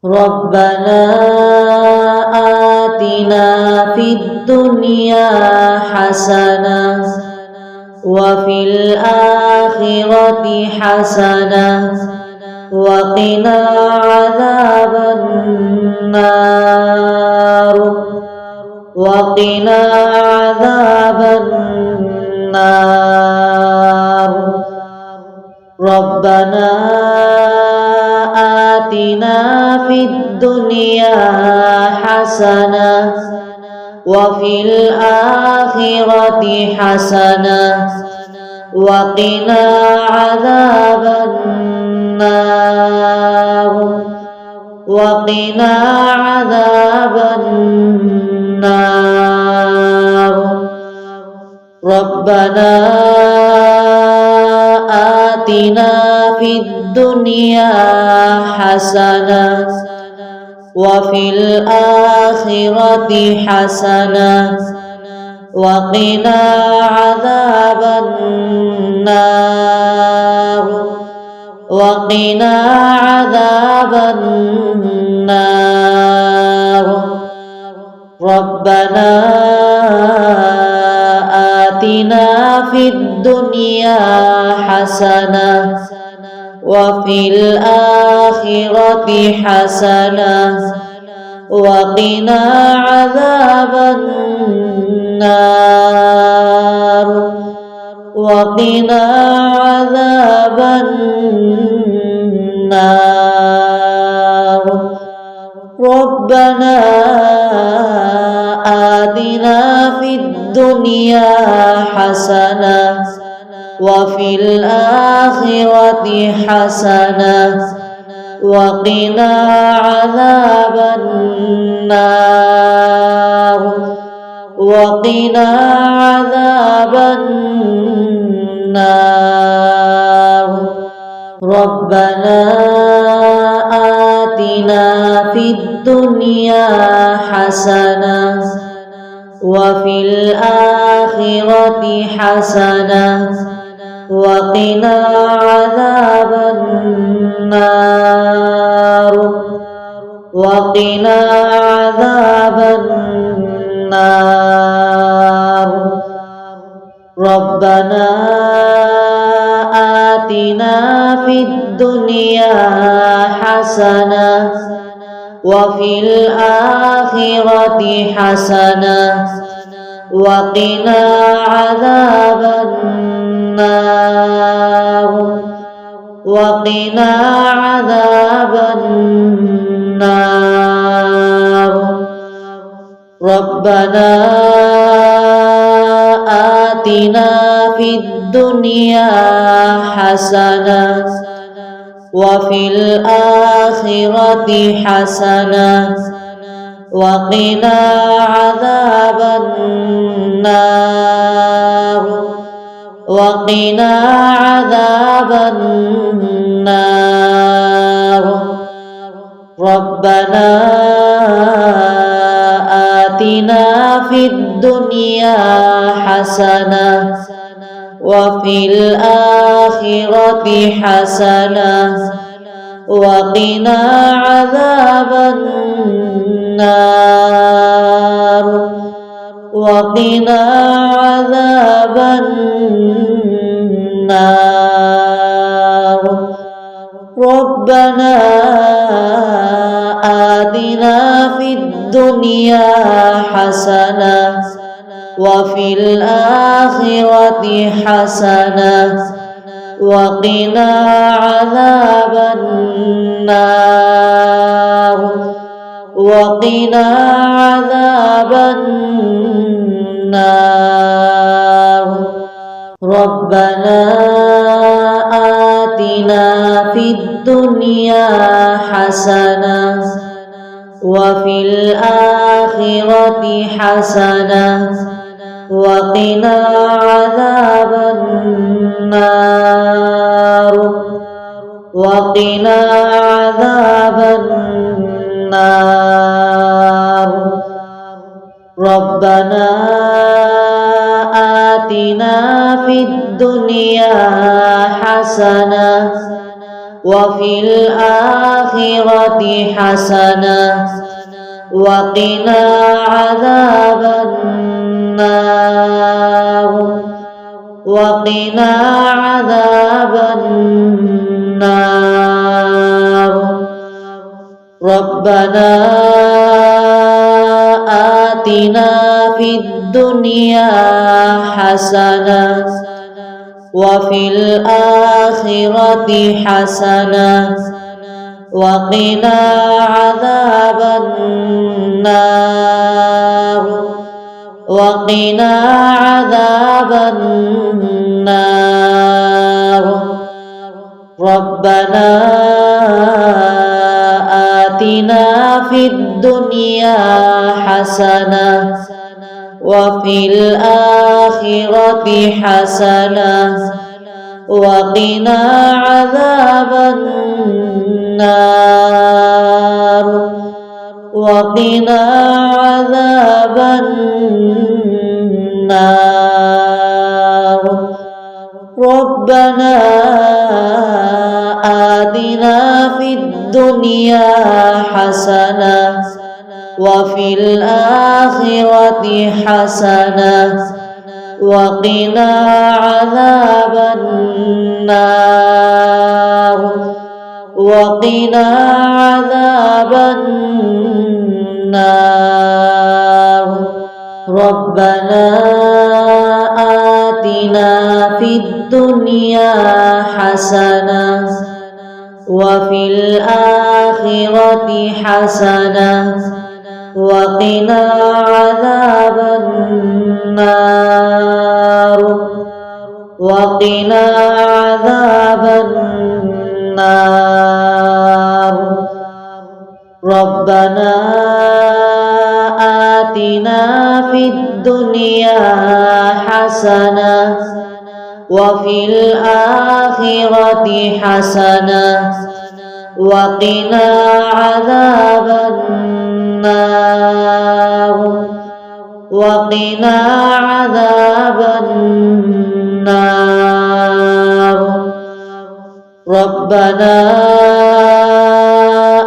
ربنا آتنا في الدنيا حسنة وفي الآخرة حسنة وقنا عذاب النار وقنا عذاب النار ربنا آتنا في الدنيا حسنة وفي الآخرة حسنة وقنا عذاب النار وقنا عذاب النار ربنا آتنا في الدنيا حسنة وفي الآخرة حسنة وقنا عذاب النار وقنا عذاب النار ربنا آتنا في الدنيا حسنة وفي الآخرة حسنة وقنا عذاب النار وقنا عذاب النار ربنا آتنا في الدنيا حسنة وفي الآخرة حسنة وقنا عذاب النار وقنا عذاب النار ربنا آتنا في الدنيا حسنة وفي الآخرة حسنة وقنا عذاب النار وقنا عذاب النار ربنا آتنا في الدنيا حسنة وفي الآخرة حسنة وقنا عذاب النار وقنا عذاب النار ربنا آتنا في الدنيا حسنة وفي الآخرة حسنة وقنا عذاب النار وقنا عذاب النار ربنا آتنا في الدنيا حسنة وفي الآخرة حسنة وقنا عذاب النار وقنا عذاب النار ربنا آتنا في الدنيا حسنة وفي الآخرة حسنة وقنا عذاب النار وقنا عذاب النار ربنا آتنا في الدنيا حسنة وفي الآخرة حسنة وقنا عذاب النار وقنا عذاب النار ربنا آتنا في الدنيا حسنة وفي الآخرة حسنة وقنا عذاب النار وقنا عذاب النار ربنا آتنا في الدنيا حسنة وفي الآخرة حسنة وقنا عذاب النار وقنا عذاب النار ربنا آتنا في الدنيا حسنة وفي الآخرة حسنة وقنا عذاب النار وقنا عذاب النار ربنا آتنا في الدنيا حسنة وفي الآخرة حسنة وقنا عذاب النار وقنا عذاب النار ربنا آتنا في الدنيا حسنة وفي الآخرة حسنة وقنا عذاب النار وقنا عذاب النار ربنا آتنا في الدنيا حسنة وفي الآخرة حسنة وقنا عذاب النار وقنا عذاب النار ربنا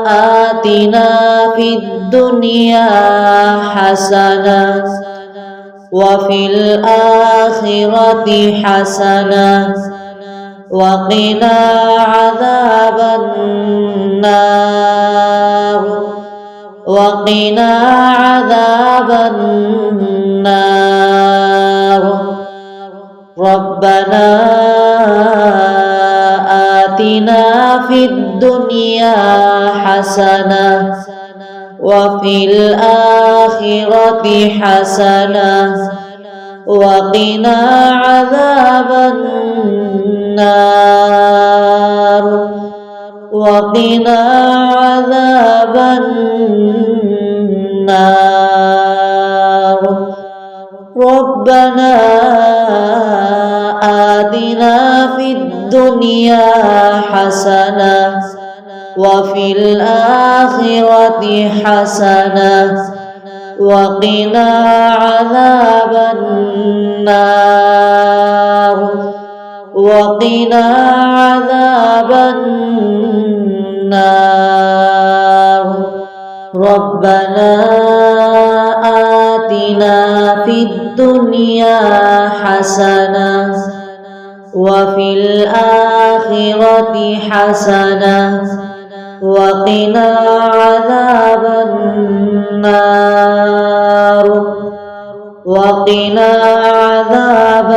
آتنا في الدنيا حسنة وفي الآخرة حسنة وقنا عذاب النار وقنا عذاب النار ربنا آتنا في الدنيا حسنة وفي الآخرة حسنة وقنا عذاب النار وقنا عذاب النار ربنا آتنا في الدنيا حسنة وفي الآخرة حسنة وقنا عذاب النار وقنا عذاب النار ربنا آتنا في الدنيا حسنة وفي الآخرة حسنة وقنا عذاب النار وقنا عذاب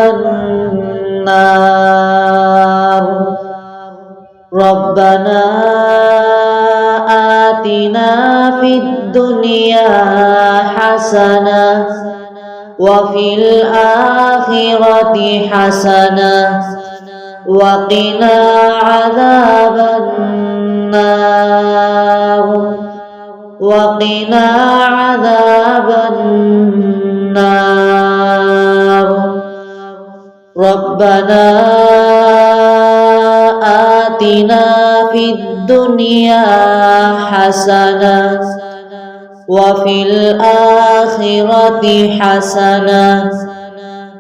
النار ربنا آتنا في الدنيا حسنة وفي الآخرة حسنة وقنا عذاب النار وقنا عذاب النار ربنا آتنا في الدنيا حسنة وفي الآخرة حسنة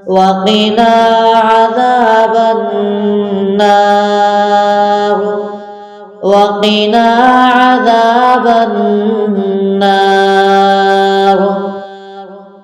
وقنا عذاب النار وقنا عذاب النار